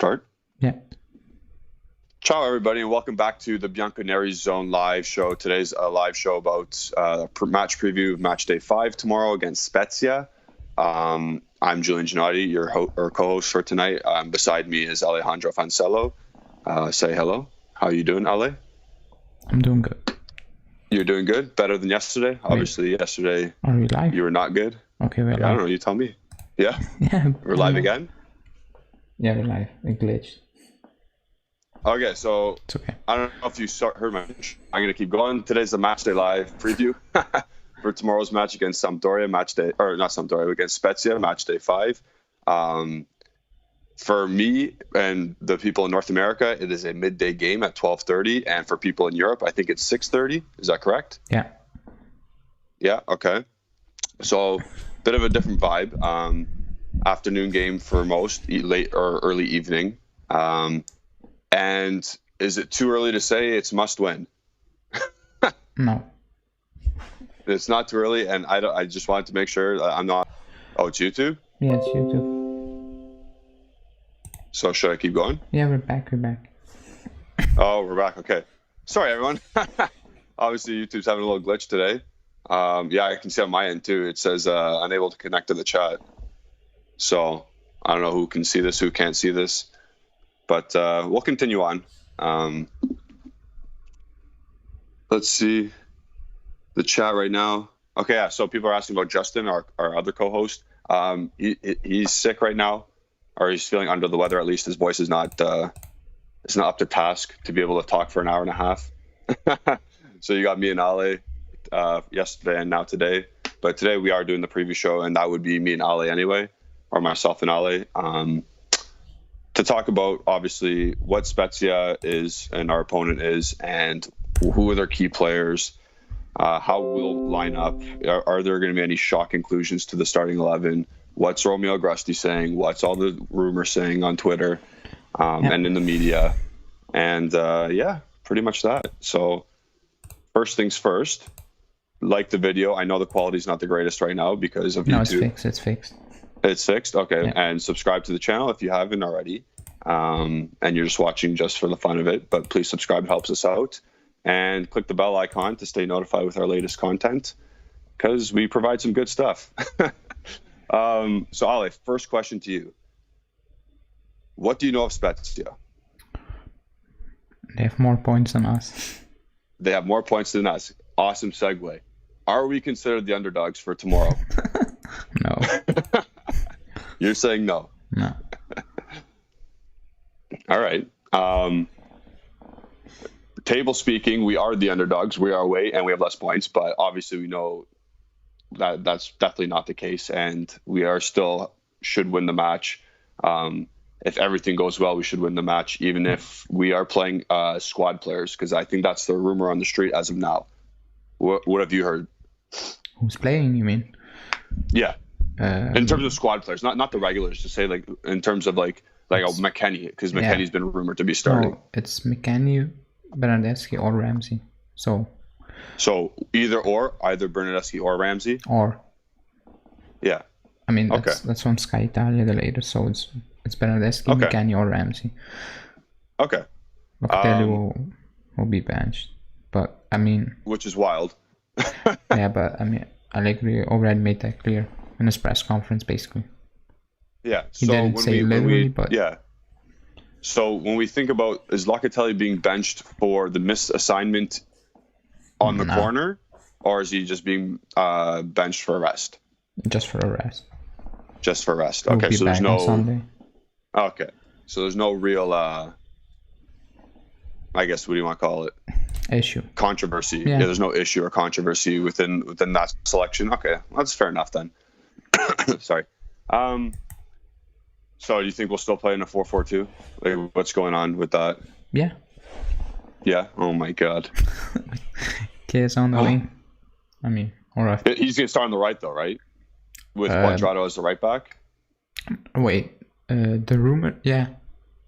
Start. Yeah. Ciao, everybody, and welcome back to the Bianconeri's live show. Today's a live show about match preview of match day 5 tomorrow against Spezia. I'm Julian Gennady, your co-host for tonight. Beside me is Alejandro Fancello. Say hello. How are you doing, Ale? I'm doing good. You're doing good? Better than yesterday? Wait. Obviously, yesterday Are we live? you were not good. Okay, we're I live. don't know. You tell me. Yeah? Yeah. We're live again? Yeah, we're live. It glitched. Okay, so It's okay. I don't know if you heard my pitch. I'm going to keep going. Today's the match day live preview for tomorrow's match against Sampdoria, against Spezia, match day 5. For me and the people in North America, it is a midday game at 12:30, and for people in Europe, I think it's 6:30. Is that correct? Yeah. Yeah. Okay. So, bit of a different vibe. Afternoon game for most, late or early evening. And is it too early to say it's must win? No. It's not too early, and I just wanted to make sure that I'm not. Oh, it's YouTube? Yeah, it's YouTube. So should I keep going? Yeah, we're back. Oh, we're back. Okay. Sorry, everyone. Obviously, YouTube's having a little glitch today. Yeah, I can see on my end too. It says unable to connect to the chat. So I don't know who can see this, who can't see this. But we'll continue on. Let's see the chat right now. Okay, yeah. So people are asking about Justin, our other co-host. He's sick right now, or he's feeling under the weather. At least his voice is not up to task to be able to talk for an hour and a half. So you got me and Ale yesterday and now today. But today we are doing the preview show, and that would be me and Ale anyway, or myself and Ale. To talk about, obviously, what Spezia is and our opponent is, and who are their key players, how we'll line up. Are there going to be any shock conclusions to the starting 11? What's Romeo Agresti saying? What's all the rumors saying on Twitter and in the media? And yeah, pretty much that. So first things first, like the video. I know the quality's not the greatest right now because of YouTube. No, it's fixed. It's fixed? Okay. Yeah. And subscribe to the channel if you haven't already. And you're just watching just for the fun of it. But please subscribe. It helps us out. And click the bell icon to stay notified with our latest content because we provide some good stuff. So, Ale, first question to you. What do you know of Spezia? They have more points than us. They have more points than us. Awesome segue. Are we considered the underdogs for tomorrow? No. You're saying no. No. All right. Table speaking, we are the underdogs. We are away and we have less points, but obviously we know that that's definitely not the case, and we are still should win the match. If everything goes well, we should win the match, even if we are playing squad players, because I think that's the rumor on the street as of now. What have you heard? Who's playing, you mean? Yeah. In terms of squad players, not the regulars, to say like in terms of like McKennie, because McKennie's been rumored to be starting. No, it's McKennie, Bernardeschi, or Ramsey. So either Bernardeschi or Ramsey? Or. Yeah. I mean, that's on Sky Italia, the latest, so it's Bernardeschi, Okay. McKennie, or Ramsey. Okay. Locatelli will be benched. But, I mean... Which is wild. Yeah, but, I mean, Allegri already made that clear in his press conference, basically. Yeah. He didn't say literally, but... Yeah. So when we think about, is Locatelli being benched for the missed assignment on the corner, or is he just being benched for a rest? Just for a rest. Just for rest. He'll Okay, be so there's back no... on Sunday. Okay. So there's no real, I guess, what do you want to call it? Issue. Controversy. Yeah. Yeah, there's no issue or controversy within that selection. Okay, that's fair enough then. Sorry. So do you think we'll still play in a 4-4-2? Like, what's going on with that? Yeah. Yeah? Oh my god. Kids on the wing. I mean, alright. He's going to start on the right though, right? With Quadrado as the right back? Wait, the rumor... Yeah.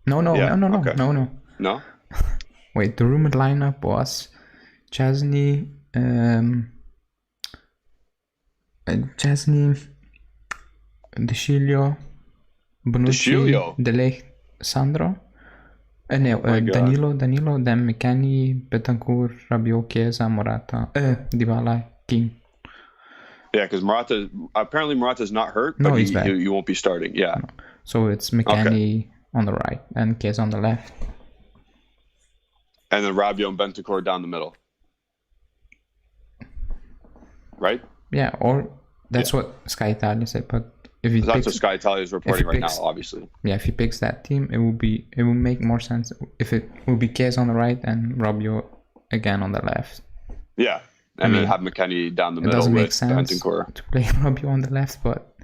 No. Okay. No. No? Wait, the rumored lineup was Chesney, De Sciglio, Bonucci, De Sciglio? De Ligt, Sandro. No, Danilo, then McKennie, Betancourt, Rabiot, Chiesa, Morata, Dybala, King. Yeah, because Morata's not hurt, but he won't be starting. Yeah. No. So it's McKennie on the right and Chiesa on the left. And then Rabiot and Betancourt down the middle. Right? Yeah, or that's what Sky Italia said, but that's what Sky Italia is reporting right now, obviously. Yeah, if he picks that team, it will make more sense if it will be Chiesa on the right and Rabiot again on the left. Yeah, and then have McKennie down the middle. It doesn't make sense to play Rabiot on the left, but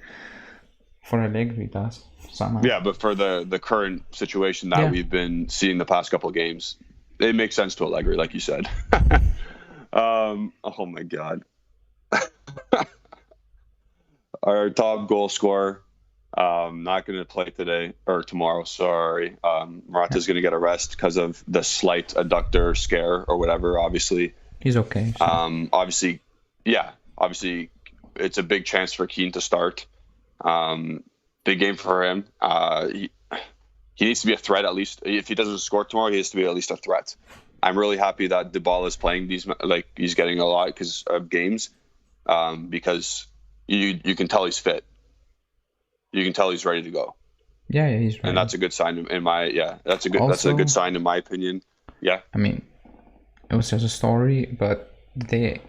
for Allegri it does somehow. Yeah, but for the current situation that we've been seeing the past couple of games, it makes sense to Allegri, like you said. Oh my God. Our top goal scorer, not going to play today or tomorrow. Sorry, Morata's going to get a rest because of the slight adductor scare or whatever. Obviously, he's okay. So. Obviously, it's a big chance for Keane to start. Big game for him. He needs to be a threat at least. If he doesn't score tomorrow, he has to be at least a threat. I'm really happy that Dybala is playing these. Like he's getting a lot because of games, because. You can tell he's fit. You can tell he's ready to go. Yeah, he's ready. And that's a good sign that's a good sign in my opinion. Yeah. I mean, it was just a story, but the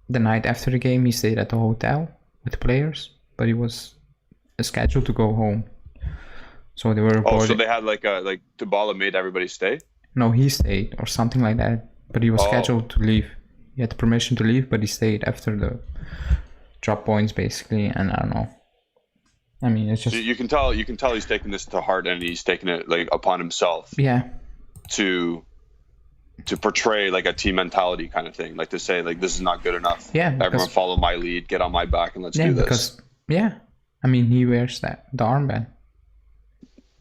night after the game he stayed at the hotel with the players, but he was scheduled to go home. So they were reporting. So they had like Dybala made everybody stay? No, he stayed or something like that, but he was scheduled to leave. He had the permission to leave, but he stayed after the drop points basically, and I don't know. I mean, it's just you can tell he's taking this to heart and he's taking it like upon himself. Yeah. To portray like a team mentality kind of thing, like to say like this is not good enough. Yeah. Everyone follow my lead, get on my back, and let's do this. I mean, he wears the armband.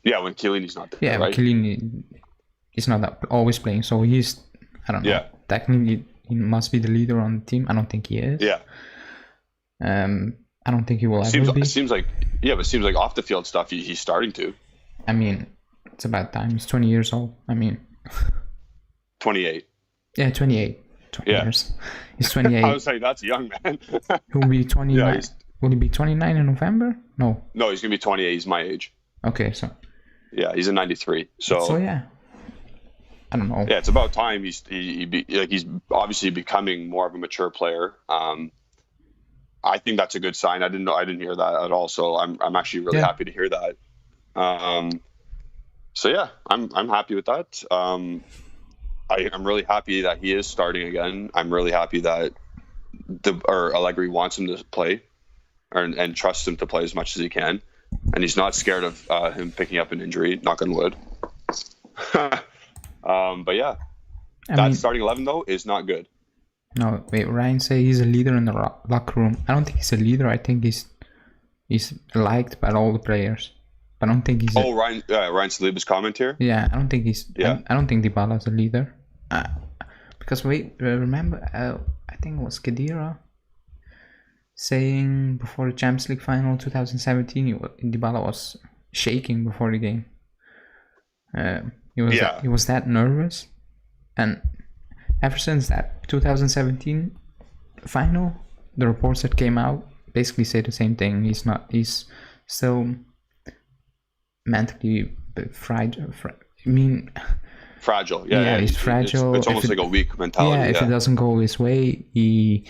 Yeah, when Chiellini's not there. Yeah, right? Chiellini is not always playing, so he's technically. He must be the leader on the team. I don't think he is. Yeah. I don't think he will ever be. It seems like off the field stuff he's starting to. I mean, it's about time. He's 20 years old. I mean. 28. Yeah, 28. 20 years. He's 28. I was like, that's young, man. He'll be 29. Yeah, will he be 29 in November? No. No, he's gonna be 28. He's my age. Okay, so. Yeah, he's a 93. So yeah. I don't know. Yeah, it's about time he's obviously becoming more of a mature player. I think that's a good sign. I didn't hear that at all. So I'm actually really happy to hear that. So yeah, I'm happy with that. I'm really happy that he is starting again. I'm really happy that Allegri wants him to play, and trusts him to play as much as he can, and he's not scared of him picking up an injury. Knock on wood. But yeah, starting 11 though is not good. No, wait. Ryan say he's a leader in the locker room. I don't think he's a leader. I think he's liked by all the players. But I don't think he's. Ryan Saliba's comment here. Yeah, I don't think he's. Yeah. I don't think Dybala is a leader. Because remember, I think it was Khedira saying before the Champions League final 2017, Dybala was shaking before the game. He was that nervous, and ever since that 2017 final, the reports that came out basically say the same thing. He's still mentally fragile. Fragile. Yeah, he's fragile. It's almost like a weak mentality. Yeah, if it doesn't go his way, he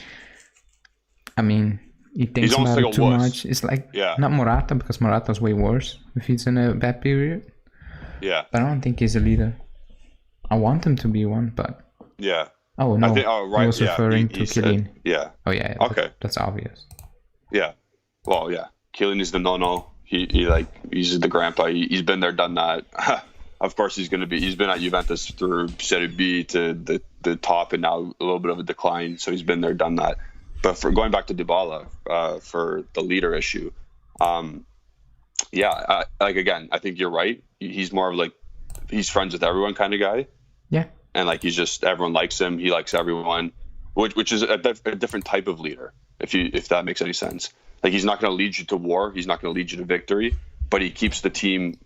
thinks about it too much. It's like not Morata, because Morata's way worse if he's in a bad period. Yeah. But I don't think he's a leader. I want him to be one, but... Yeah. Oh, no. Right. He was referring to Chiellini. Yeah. Oh, yeah. Okay. That's obvious. Yeah. Well, yeah. Chiellini's the no-no. He's the grandpa. He's been there, done that. Of course, he's been at Juventus through Serie B to the top, and now a little bit of a decline. So he's been there, done that. But for going back to Dybala, for the leader issue, again, I think you're right. He's more of he's friends with everyone kind of guy. Yeah. And he's just, everyone likes him. He likes everyone, which is a different type of leader, if that makes any sense. Like, he's not going to lead you to war. He's not going to lead you to victory, but he keeps the team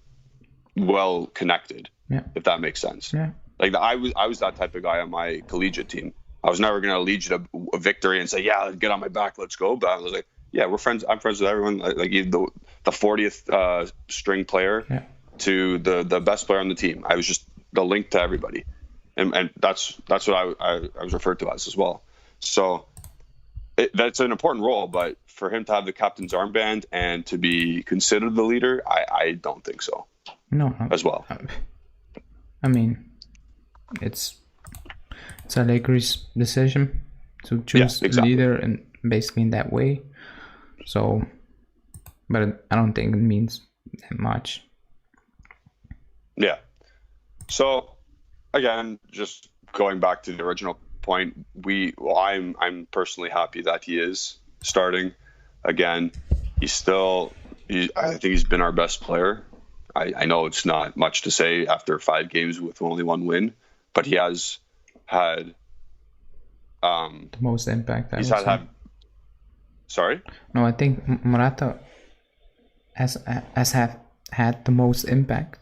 well connected. Yeah. If that makes sense. Yeah. Like, I was that type of guy on my collegiate team. I was never going to lead you to a victory and say, yeah, get on my back, let's go. But I was like, yeah, we're friends. I'm friends with everyone. Like the 40th string player to the best player on the team. I was just the link to everybody, and that's what I was referred to as well. So that's an important role, but for him to have the captain's armband and to be considered the leader, I don't think so. No. As well. I mean, it's Allegri's decision to choose a leader, and basically in that way. So, but I don't think it means that much. Yeah. So, again, just going back to the original point, I'm personally happy that he is starting again. I think he's been our best player. I know it's not much to say after 5 games with only 1 win, but he has had the most impact. Sorry? No, I think Morata has had the most impact,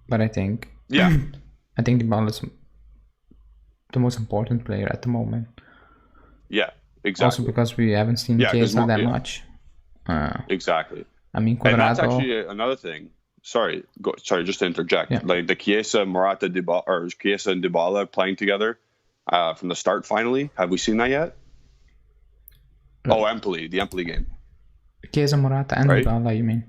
but I think Dybala is the most important player at the moment. Yeah, exactly. Also because we haven't seen Chiesa that much. Exactly. I mean, and that's actually another thing. Sorry, just to interject. Yeah. Like the Chiesa, Morata, Chiesa and Dybala playing together from the start. Finally, have we seen that yet? Oh, the Empoli game. Chiesa, Morata, and Dybala, you mean?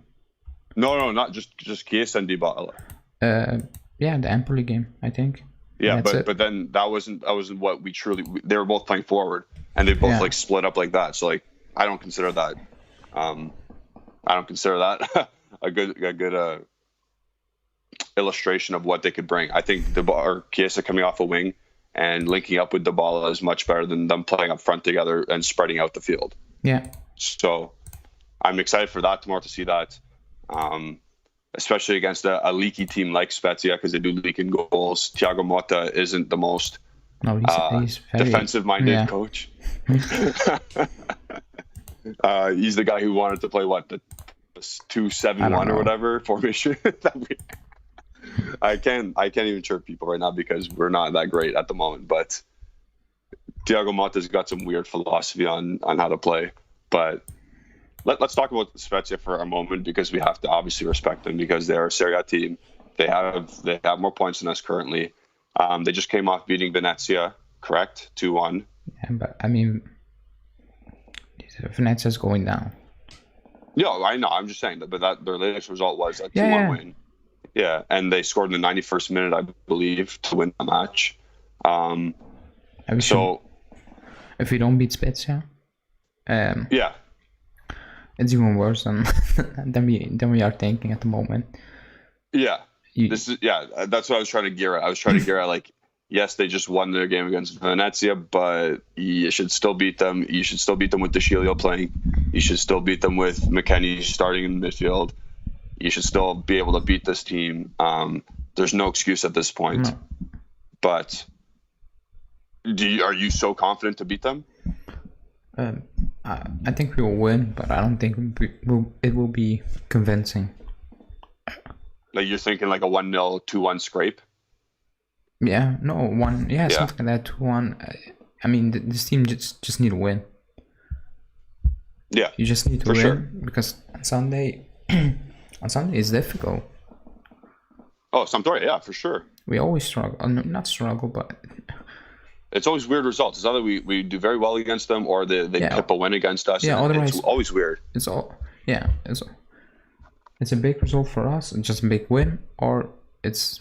No, not just Chiesa and Dybala. The Empoli game, I think. Yeah, but then that wasn't what we truly. They were both playing forward, and they both like split up like that. So like, I don't consider that. a good illustration of what they could bring. I think Chiesa coming off a wing and linking up with Dybala is much better than them playing up front together and spreading out the field. Yeah. So I'm excited for that tomorrow to see that, especially against a leaky team like Spezia, because they do leak in goals. Thiago Motta isn't the most he's very defensive-minded coach. He's the guy who wanted to play the 2-7-1 or whatever formation. I can't even chirp people right now because we're not that great at the moment. But Thiago Motta's got some weird philosophy on how to play. But let's talk about Spezia for a moment, because we have to obviously respect them because they're a Serie A team. They have more points than us currently. They just came off beating Venezia, correct? 2-1. Yeah, but I mean, Venezia's going down. Yeah, I know. I'm just saying that, but their latest result was a 2-1 win. Yeah, and they scored in the 91st minute, I believe, to win the match. If we don't beat Spezia, it's even worse than we are thinking at the moment. Yeah, that's what I was trying to gear at. I was trying to gear at, like, yes, they just won their game against Venezia, but you should still beat them. You should still beat them with De Sciglio playing. You should still beat them with McKennie starting in midfield. You should still be able to beat this team. There's no excuse at this point. No. But are you so confident to beat them? I think we will win, but I don't think it will be convincing. Like, you're thinking like a 1-0, 2-1 scrape? Yeah, no, 1. Yeah, something like that. 2-1. I mean, this team just need to win. Yeah, you just need to win because on Sunday it's difficult. Oh, Sampdoria, yeah, for sure. We always struggle. Not struggle, but it's always weird results. It's either we do very well against them or they tip a win against us. Yeah, otherwise it's always weird. It's a big result for us, and just a big win, or it's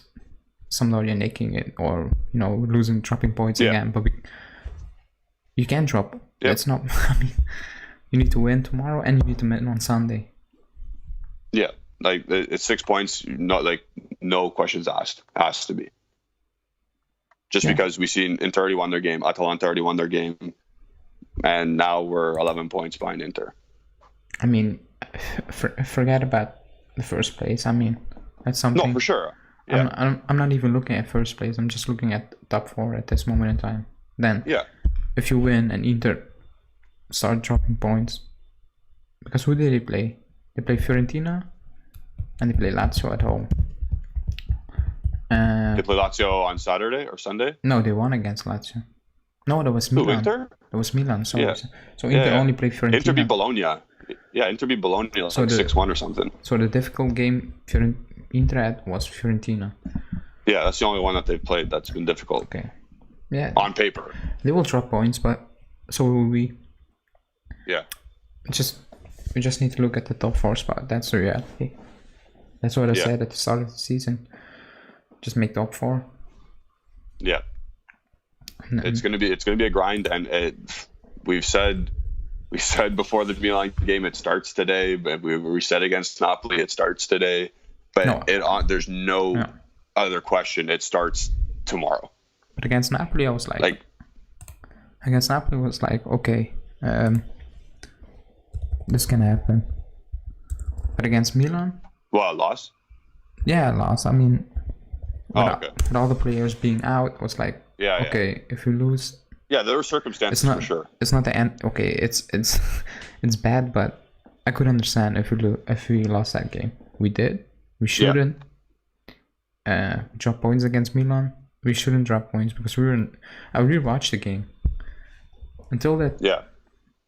Sampdoria nicking it, or dropping points again. But you can't drop. Yep. It's not. I mean, you need to win tomorrow, and you need to win on Sunday. Yeah, like it's 6 points. Not like no questions asked. Has to be. Just because we've seen Inter already won their game, Atalanta already won their game, and now we're 11 points behind Inter. I mean, forget about the first place. I mean, that's something. No, for sure. Yeah. I'm not even looking at first place. I'm just looking at top 4 at this moment in time. Then, if you win and Inter start dropping points, because who did they play? They play Fiorentina, and they play Lazio at home. They play Lazio on Saturday or Sunday? No, they won against Lazio. No, that was Milan. Inter? That was Milan. So, Yeah. so Inter only played Fiorentina. Inter beat Bologna. Yeah, Inter beat Bologna like 6-1 or something. So the difficult game Inter had was Fiorentina. Yeah, that's the only one that they've played that's been difficult. Okay. Yeah. On paper. They will drop points, but so will we. Yeah. We just need to look at the top 4 spot. That's the reality. That's what I said at the start of the season. Just make top 4. Yeah. It's gonna be a grind, and we said before the Milan game it starts today, but we said against Napoli it starts today, but there's no other question, it starts tomorrow. But against Napoli I was like okay, this can happen. But against Milan, well, loss. Yeah, loss. I mean, okay. With all the players being out, it was like okay, if you lose. Yeah, there were circumstances for sure. It's not the end. Okay, it's bad, but I could understand if we lost that game. We did. We shouldn't drop points against Milan. We shouldn't drop points because I rewatched the game until that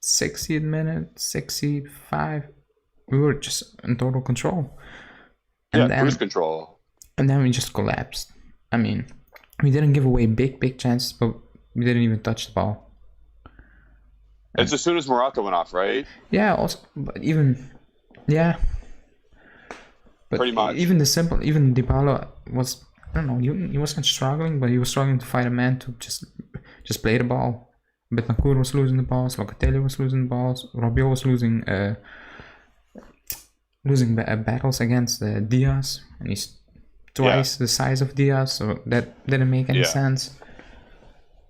60th minute, 65. We were just in total control. And then, cruise control. And then we just collapsed. I mean, we didn't give away big chances, but we didn't even touch the ball. It's as soon as Morata went off, right? Yeah, also, but even, But pretty much. Even Dybala was, I don't know, he wasn't struggling, but he was struggling to find a man to just play the ball. Betancourt was losing the balls, Locatelli was losing the balls, Rabiot was losing battles against Diaz, and he's twice the size of Diaz, so that didn't make any sense.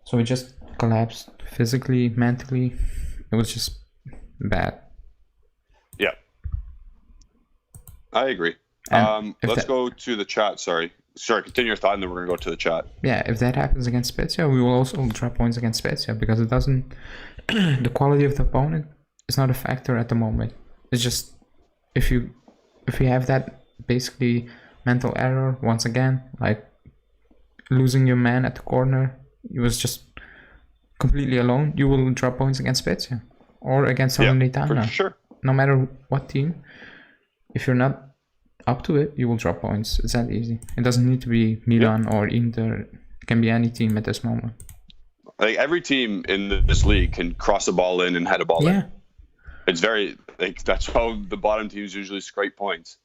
So we just collapsed physically, mentally. It was just bad. Yeah, I agree. Let's go to the chat. Sorry, continue your thought, and then we're gonna go to the chat. Yeah, if that happens against Spezia, we will also drop points against Spezia because it doesn't. The quality of the opponent is not a factor at the moment. It's just if you have that basically mental error once again, like losing your man at the corner, he was just completely alone, you will drop points against Spezia or against Salernitana. For sure. No matter what team, if you're not up to it, you will drop points. It's that easy. It doesn't need to be Milan or Inter. It can be any team at this moment. Like every team in this league can cross a ball in and head a ball in. It's very that's how the bottom teams usually scrape points.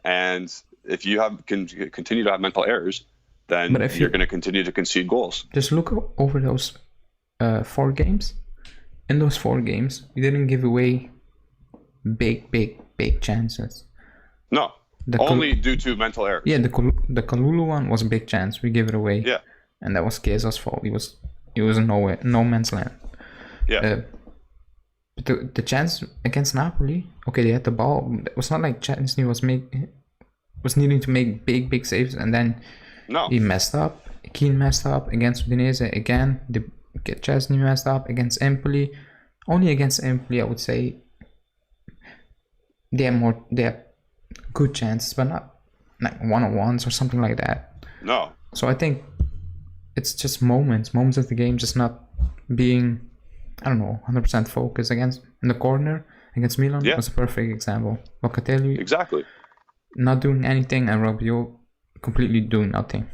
And if you can continue to have mental errors, then you're going to continue to concede goals. Just look over those 4 games. In those 4 games, we didn't give away big chances. No, only due to mental errors. Yeah, the Kalulu one was a big chance. We gave it away. Yeah, and that was Chiesa's fault. He was in no man's land. Yeah. But the chance against Napoli, okay, they had the ball. It was not like Chesney was needing to make big saves, and then he messed up. Keane messed up against Udinese again. Chesney messed up against Empoli. Only against Empoli, I would say they have good chances, but not like one-on-ones or something like that. No. So I think it's just moments of the game, just not being, I don't know, 100% focused. Against in the corner against Milan was a perfect example. Locatelli not doing anything, and Rabiot completely doing nothing.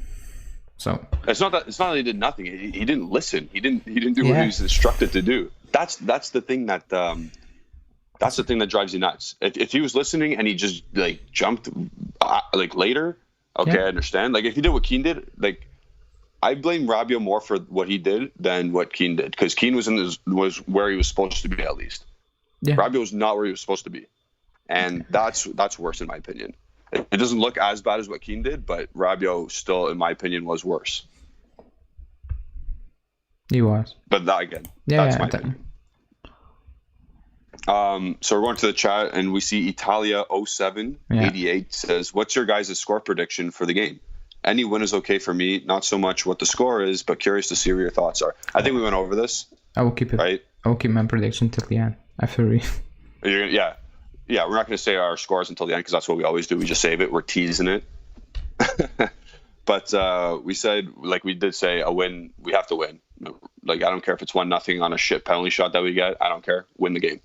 So it's not that he did nothing. He didn't listen. He didn't do what he was instructed to do. That's the thing that that's the thing that drives you nuts. If he was listening and he just like jumped like later, okay, I understand. Like if he did what Keane did, like I blame Rabiot more for what he did than what Keane did, because Keane was where he was supposed to be at least. Yeah. Rabiot was not where he was supposed to be, and that's worse in my opinion. It doesn't look as bad as what Keane did, but Rabiot still, in my opinion, was worse. He was. But that again, that's my opinion. So we're going to the chat, and we see Italia 0788 says, "What's your guys' score prediction for the game? Any win is okay for me. Not so much what the score is, but curious to see what your thoughts are." I think we went over this. I will keep it. Right. I will keep my prediction till the end after we. Yeah. We're not going to say our scores until the end because that's what we always do. We just save it. We're teasing it. But we said, like we did say, a win. We have to win. Like I don't care if it's 1-0 on a shit penalty shot that we get. I don't care. Win the game.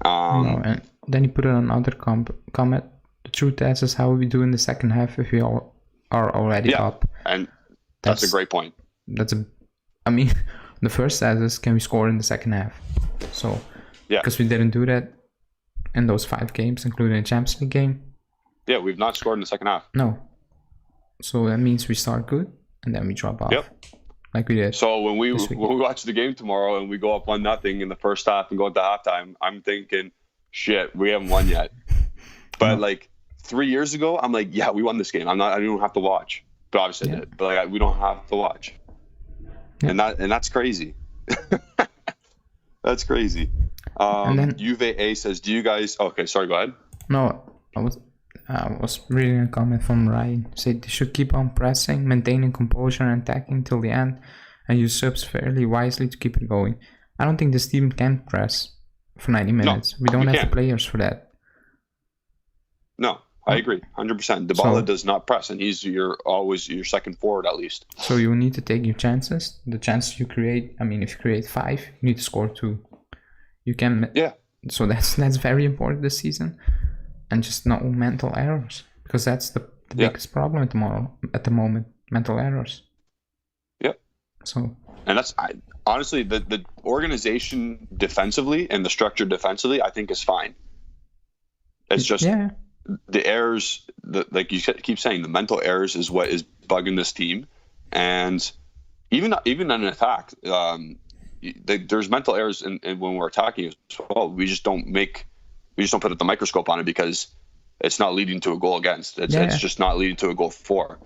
No, and then he put on another comment. The true test is how we do in the second half if we all are already up. And that's a great point. I mean, the first test is can we score in the second half? So because we didn't do that in those 5 games, including the Champions League game. Yeah, we've not scored in the second half. No. So that means we start good and then we drop off. Yep. Like we did. So when we watch the game tomorrow and we go up 1-0 in the first half and go into halftime, I'm thinking, shit, we haven't won yet. But like 3 years ago, I'm like, yeah, we won this game. I don't have to watch. But obviously I did. But like we don't have to watch. Yeah. And that's crazy. That's crazy. And then Juve A says, do you guys okay, sorry, go ahead. No, I was reading a comment from Ryan. Said they should keep on pressing, maintaining composure and attacking till the end, and use subs fairly wisely to keep it going. I don't think this team can press for 90 minutes. We don't have the players for that. No, I agree, 100%. Dybala does not press, and he's always your second forward at least. So you need to take your chances. The chances you create. I mean, if you create 5, you need to score 2. You can. Yeah. So that's very important this season. And just no mental errors, because that's the biggest problem at the moment. Mental errors. Yep. So. And that's honestly the organization defensively and the structure defensively, I think is fine. It's just the errors, like you keep saying, the mental errors is what is bugging this team, and even in an attack, there's mental errors in when we're attacking as well. We just don't put the microscope on it because it's not leading to a goal against. It's just not leading to a goal for.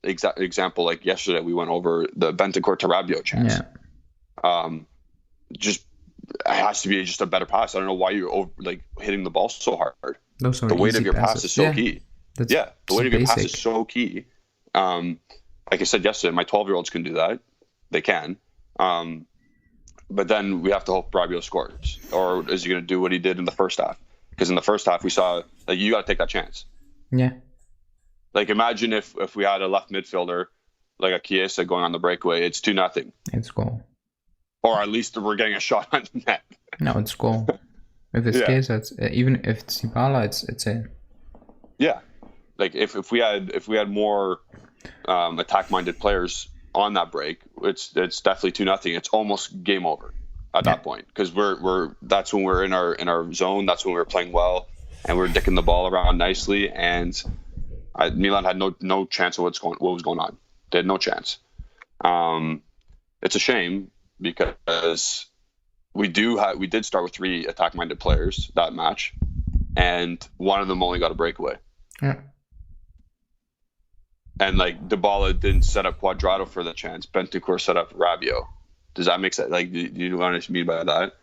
Example, like yesterday, we went over the Bentancur to Rabiot chance. Yeah. Just it has to be just a better pass. I don't know why you're hitting the ball so hard. The weight of your pass is so key. The weight of your pass is so key. Like I said yesterday, my 12-year-olds can do that. They can. But then we have to hope Rabiot scores, or is he going to do what he did in the first half? Because in the first half we saw that you got to take that chance. Yeah. Like imagine if we had a left midfielder like a Chiesa going on the breakaway, it's 2-0. It's goal. Or at least we're getting a shot on net. No, it's goal. If it's Chiesa, even if it's Dybala, it's in. Yeah. Like if we had more attack-minded players on that break, it's definitely 2-0. It's almost game over at that point, because that's when we're in our zone. That's when we're playing well and we're dicking the ball around nicely. And Milan had no chance of what was going on. They had no chance. It's a shame because we did start with 3 attack-minded players that match, and one of them only got a breakaway. Yeah. And like Dybala didn't set up Cuadrado for the chance. Bentancur set up Rabiot. Does that make sense? Like, do you know what I mean by that?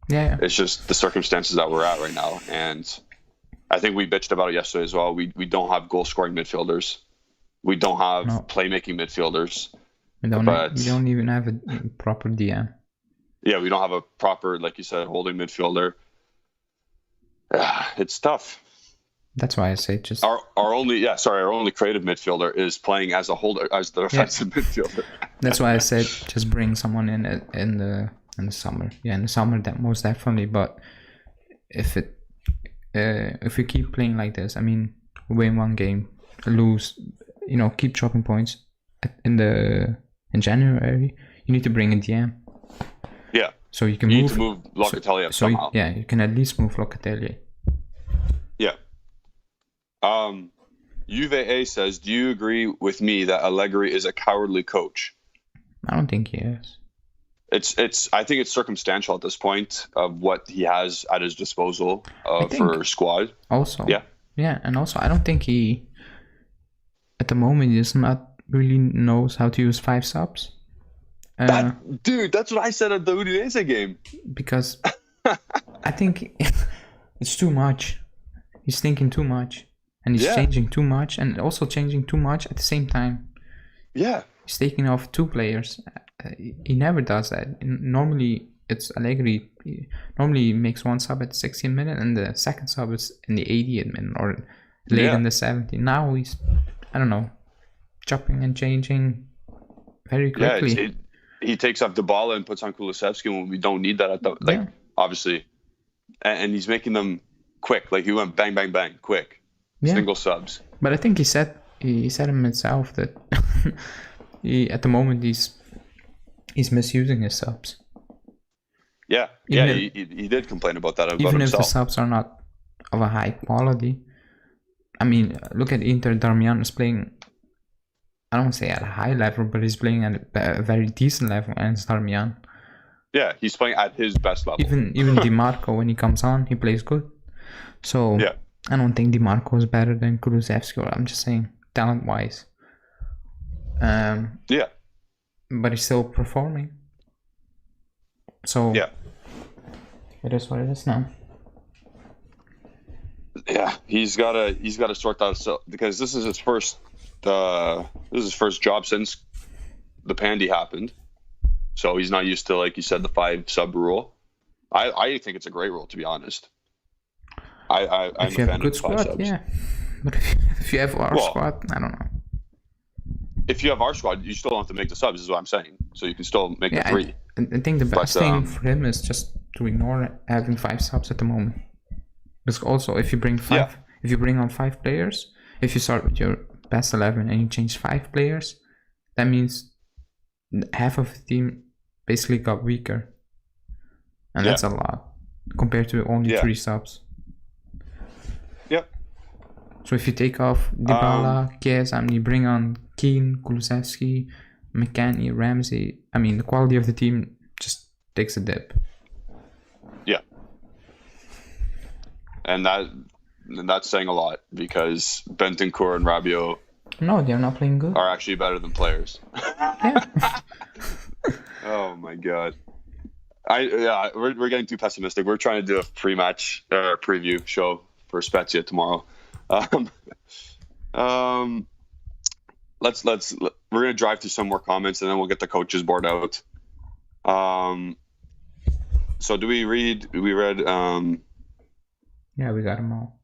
Yeah. It's just the circumstances that we're at right now, and I think we bitched about it yesterday as well. We don't have goal-scoring midfielders. We don't have playmaking midfielders. We don't even have a proper DM. Yeah, we don't have a proper, like you said, holding midfielder. It's tough. That's why I say just our only creative midfielder is playing as a holder, as the offensive midfielder. That's why I said just bring someone in the summer. Yeah, in the summer, that most definitely. But if we keep playing like this, I mean, win one game, lose, keep dropping points in January, you need to bring a DM. Yeah. So you can need to move Locatelli up somehow. You can at least move Locatelli. Yeah. Juve A says, do you agree with me that Allegri is a cowardly coach? I don't think he is. I think it's circumstantial at this point of what he has at his disposal for squad. Also. Yeah, and also I don't think he, at the moment, he does not really knows how to use 5 subs. That's what I said at the Udinese game. Because I think it's too much. He's thinking too much. And he's changing too much, and also changing too much at the same time. Yeah. He's taking off 2 players. He never does that. Normally, it's Allegri. He normally makes one sub at the 16th minute, and the second sub is in the 80th minute or late in the 70th. Now he's, I don't know, chopping and changing very quickly. Yeah, he takes off Dybala and puts on Kulusevski when we don't need that at the obviously, and he's making them quick. Like he went bang bang bang quick, single subs. But I think he said himself that at the moment he's misusing his subs. Yeah, he did complain about that about even himself. If the subs are not of a high quality. I mean, look at Inter. Darmian is playing, I don't want to say at a high level, but he's playing at a very decent level, and it's Darmian. Yeah, he's playing at his best level. Even Di Marco, when he comes on, he plays good. So I don't think Di Marco is better than Kulusevski, or I'm just saying talent-wise. But he's still performing. So it is what it is now. Yeah, he's gotta sort that out because this is his first job since the pandy happened. So he's not used to, like you said, the 5 sub rule. I think it's a great rule, to be honest. I'm a fan of good squad, 5 subs. Yeah. But if you have our squad, I don't know. If you have our squad, you still don't have to make the subs, is what I'm saying. So you can still make the 3. I think the best thing for him is just to ignore having 5 subs at the moment. Because also, if you bring on 5 players, if you start with your best 11 and you change 5 players, that means half of the team basically got weaker, and that's a lot compared to only 3 subs. Yep. So if you take off Dybala, Chiesa, and you bring on Keane, Kulusevski, McKennie, Ramsey, I mean, the quality of the team just takes a dip. Yeah. And that's saying a lot because Bentancur and Rabiot they're not playing good. Are actually better than players. Yeah. Oh my god. We're getting too pessimistic. We're trying to do a pre-match preview show for Spezia tomorrow. We're gonna drive through some more comments and then we'll get the coaches board out. So we read yeah, we got them all.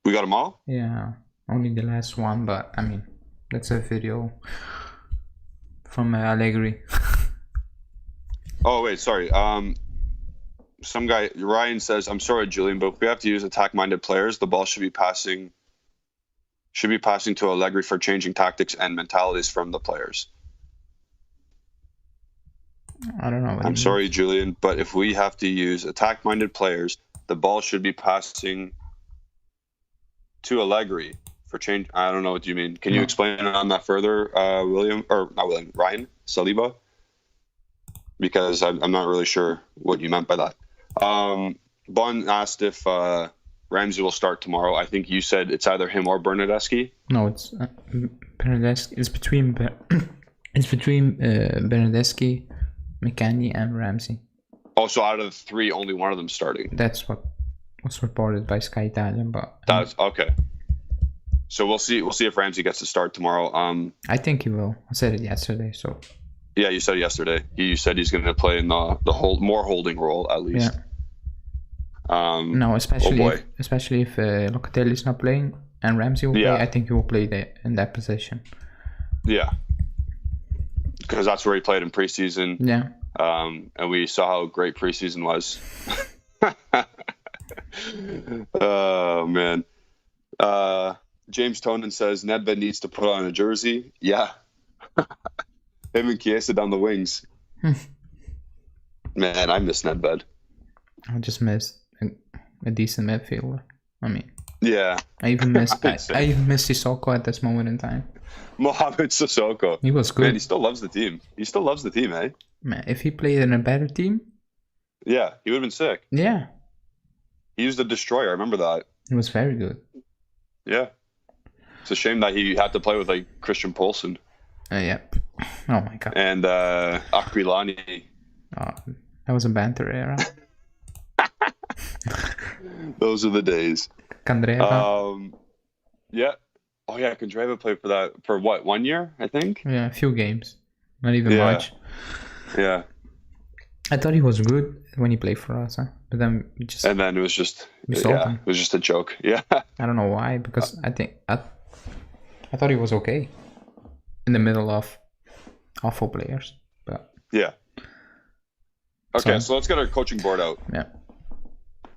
We got them all? Yeah, only the last one, but I mean, that's a video from Allegri. Oh wait, sorry. Some guy, Ryan says, "I'm sorry, Julian, but if we have to use attack-minded players, the ball should be passing to Allegri for changing tactics and mentalities from the players." I don't know. I'm sorry, Julian, but if we have to use attack-minded players, the ball should be passing to Allegri for change. I don't know what you mean. Can you explain on that further, Ryan Saliba? Because I'm not really sure what you meant by that. Bon asked if Ramsey will start tomorrow. I think you said it's either him or Bernardeschi. No, it's Bernardeschi. It's between Bernardeschi, McKennie, and Ramsey. Oh, so out of the 3, only one of them starting. That's what was reported by Sky Italian, but that's okay. So we'll see if Ramsey gets to start tomorrow. I think he will. I said it yesterday, so. Yeah, you said it yesterday. You said he's going to play in the more holding role at least. Yeah. No, especially if Locatelli is not playing and Ramsey will play. I think he will play in that position. Yeah. Because that's where he played in preseason. Yeah. And we saw how great preseason was. Oh man. James Tonin says Nedved needs to put on a jersey. Yeah. Him and Chiesa down the wings. Man, I miss Nedved. I just missed a decent midfielder. I mean, yeah. I even missed Sissoko at this moment in time. Mohamed Sissoko. He was good. Man, he still loves the team. Eh? Man, if he played in a better team. Yeah, he would have been sick. Yeah. He was the destroyer. I remember that. He was very good. Yeah. It's a shame that he had to play with like Christian Poulsen. Yep. Oh my god. And Aquilani. Oh, that was a banter era. Those are the days. Candreva. Yeah. Oh yeah, Candreva played for that for what, 1 year, I think? Yeah, a few games. Not even much. Yeah. I thought he was good when he played for us, but then it was just it was just a joke. Yeah. I don't know why, because I thought he was okay in the middle of awful players, but yeah. Okay, so let's get our coaching board out.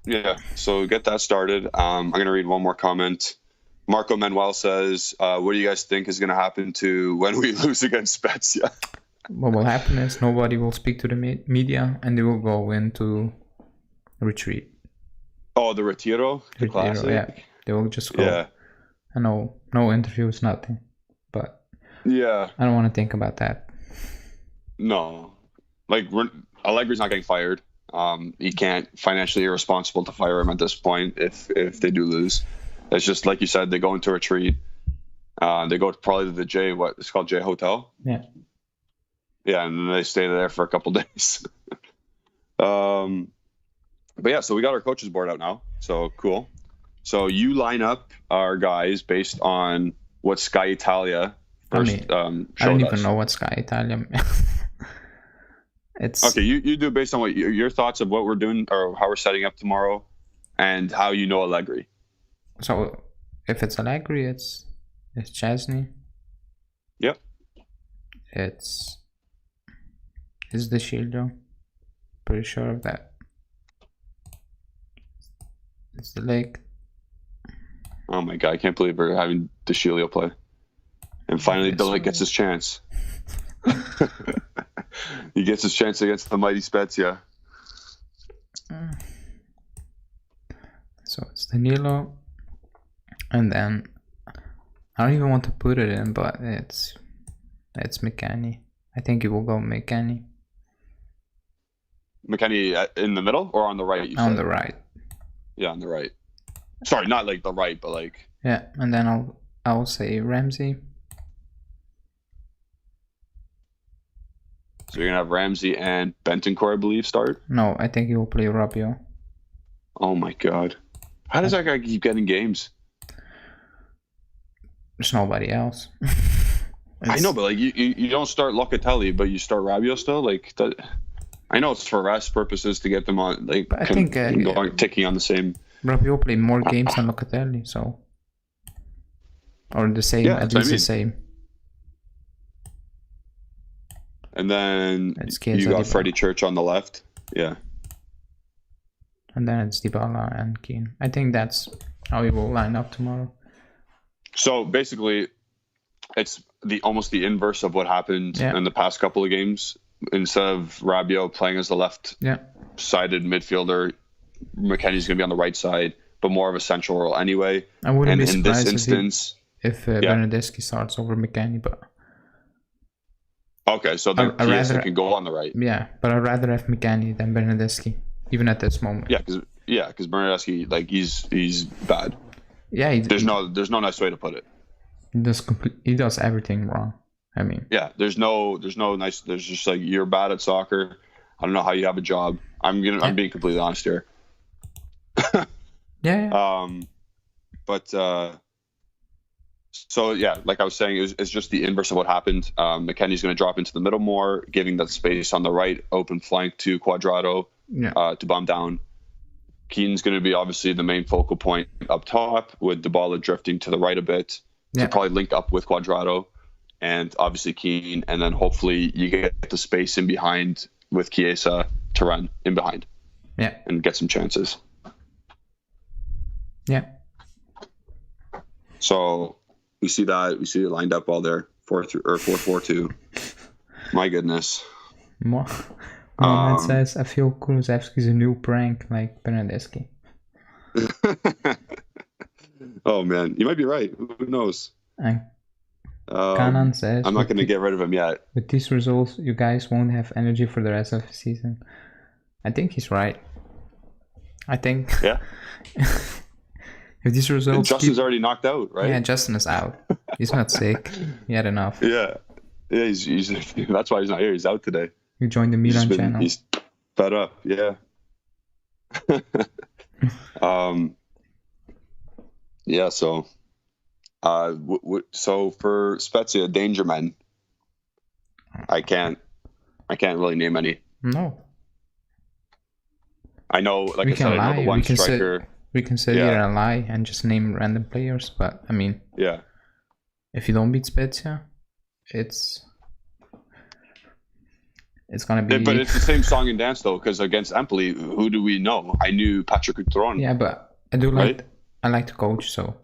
Yeah. So get that started. I'm gonna read one more comment. Marco Manuel says, "What do you guys think is gonna happen to when we lose against Spezia?" What will happen is nobody will speak to the media, and they will go into retreat. Oh, the Retiro? The classic? Yeah. They will just go. Yeah. I know, no interviews, nothing. But yeah, I don't want to think about that. No. Like, Allegri's not getting fired. He can't financially irresponsible to fire him at this point if they do lose. It's just, like you said, they go into retreat. They go probably to the it's called J Hotel. Yeah. Yeah, and then they stay there for a couple days. But yeah, so we got our coaches board out now. So cool. So you line up our guys based on what Sky Italia first showed I don't even know what Sky Italia. It's okay. You do based on what your thoughts of what we're doing or how we're setting up tomorrow, and how you know Allegri. So if it's Allegri, it's Chesney. Yep. It's De Chilio. Pretty sure of that. It's the Lake. Oh my god, I can't believe we're having De Chilio play. And finally De Lake gets his chance. He gets his chance against the mighty Spezia. So it's Danilo. And then I don't even want to put it in, but it's McKennie. I think it will go McKennie. McKennie in the middle or on the right? On the right. Yeah, on the right. Sorry, not like the right, but like. Yeah, and then I'll say Ramsey. So you're gonna have Ramsey and Bentancur, I believe, start? No, I think he will play Rabiot. Oh my god. How does that guy keep getting games? There's nobody else. I know, but like you don't start Locatelli, but you start Rabiot still. Like that, I know it's for rest purposes to get them on. Like I think ticking on the same. Rabiot played more games than Locatelli, so or the same, at least the same. And then you got Freddie Church on the left. Yeah. And then it's Dybala and Keane. I think that's how we will line up tomorrow. So basically, it's almost the inverse of what happened in the past couple of games. Instead of Rabiot playing as the left-sided midfielder, McKennie's going to be on the right side, but more of a central role anyway. I wouldn't be surprised if Bernardeschi starts over McKennie, but... Okay, so then Chiesa can go on the right. Yeah, but I'd rather have McKennie than Bernardeschi, even at this moment. Yeah, because Bernardeschi, like, he's bad. Yeah, there's no nice way to put it. He does everything wrong. I mean, yeah, there's just like, you're bad at soccer. I don't know how you have a job. I'm being completely honest here. Yeah. So yeah, like I was saying, it's just the inverse of what happened. McKennie's going to drop into the middle more, giving that space on the right open flank to Cuadrado to bomb down. Keane's going to be obviously the main focal point up top, with Dybala drifting to the right a bit to probably link up with Cuadrado, and obviously Keane, and then hopefully you get the space in behind with Chiesa to run in behind, and get some chances. Yeah. So we see it lined up all there, 4-4-2. My goodness. Mohamed says, I feel Kulusevski's a new prank like Bernardeschi. Oh man, you might be right. Who knows? Kanan says, I'm not going to get rid of him yet. With these results, you guys won't have energy for the rest of the season. I think he's right. I think. Yeah. If these results. And Justin's already knocked out, right? Yeah, Justin is out. He's not sick. He had enough. Yeah. He's that's why he's not here. He's out today. You joined the Milan channel. He's fed up. Yeah. Yeah. So, so for Spezia, danger men. I can't really name any. No. I know, like We I said, can I know lie. the one striker. We can sit here and lie and just name random players, but I mean, yeah, if you don't beat Spezia, it's gonna be. but it's the same song and dance though, because against Empoli, who do we know? I knew Patrick Utron. Yeah, but I do like I like to coach, so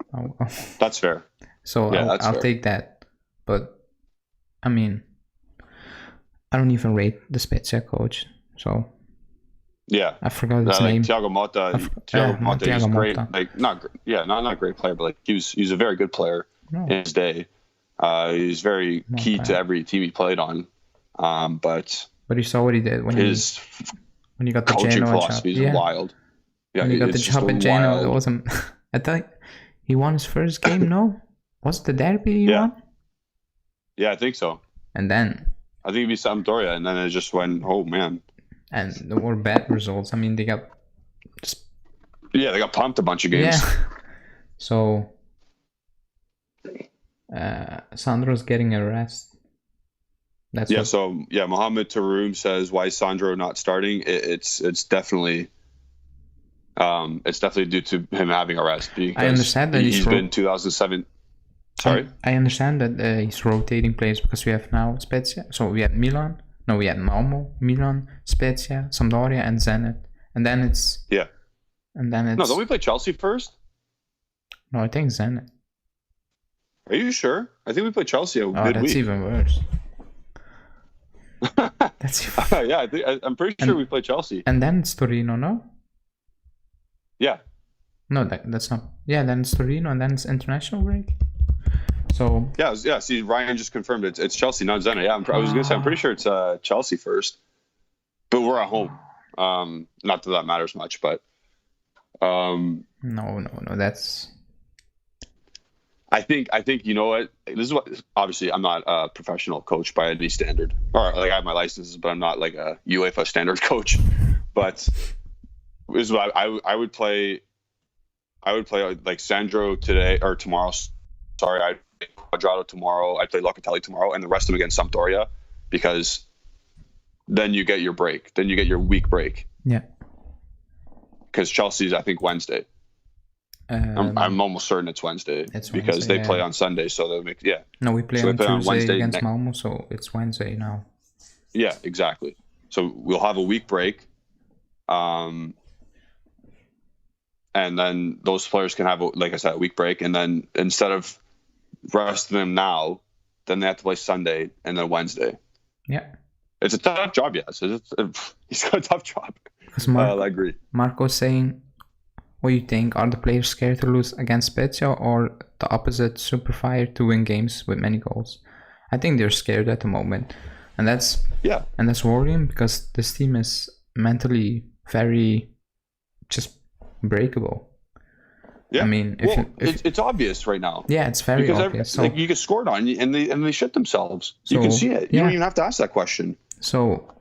that's fair. So I'll take that. But I mean, I don't even rate the Spezia coach, so. Yeah, I forgot his name. Thiago Motta. Thiago Motta is great. Like not a great player, but like he was a very good player in his day. He's very key to every team he played on. But you saw what he did when he got the coaching philosophy is wild. Yeah, when he got the job at Genoa, it wasn't. I thought he won his first game. No, was it the derby he won? Yeah, I think so. And then I think he beat Sampdoria, and then it just went. Oh man. And there were bad results. I mean, they got they got pumped a bunch of games. Yeah. So Sandro's getting a rest. Mohamed Taroum says, why is Sandro not starting? It's definitely due to him having a rest. I understand that he's been 2007. Sorry? I understand that he's rotating players because we have now Spezia. So we had Milan. No, we had Malmo, Milan, Spezia, Sampdoria, and Zenit. And then it's... Yeah. And then it's... No, don't we play Chelsea first? No, I think Zenit. Are you sure? I think we play Chelsea midweek. That's even worse. I'm pretty sure we play Chelsea. And then it's Torino, no? Yeah. No, that's not... Yeah, then it's Torino, and then it's international break. So see, Ryan just confirmed it's Chelsea, not Zenit. Yeah, I was gonna say I'm pretty sure it's Chelsea first, but we're at home. Not that matters much, but no. That's. I think you know what. This is what. Obviously, I'm not a professional coach by any standard, or like I have my licenses, but I'm not like a UEFA standard coach. But this is what I would play. I would play like Sandro today or tomorrow. Sorry, I'd play Quadrado tomorrow. I'd play Locatelli tomorrow, and the rest of them against Sampdoria, because then you get your break. Then you get your week break. Yeah. Because Chelsea's, I think, Wednesday. I'm almost certain it's Wednesday. Because they play on Sunday, so they'll make No, we play on Tuesday against Malmo, so it's Wednesday now. Yeah, exactly. So we'll have a week break. And then those players can have, like I said, a week break. And then instead of resting them now, then they have to play Sunday and then Wednesday. Yeah. It's a tough job, yes. He's got a tough job. Allegri. Marco's saying, what do you think? Are the players scared to lose against Spezia or the opposite, super fire to win games with many goals? I think they're scared at the moment. And that's worrying because this team is mentally very just breakable. Yeah, I mean, it's obvious right now. Yeah, it's very obvious. Like you get scored on, and they shit themselves. You can see it. You don't even have to ask that question. So,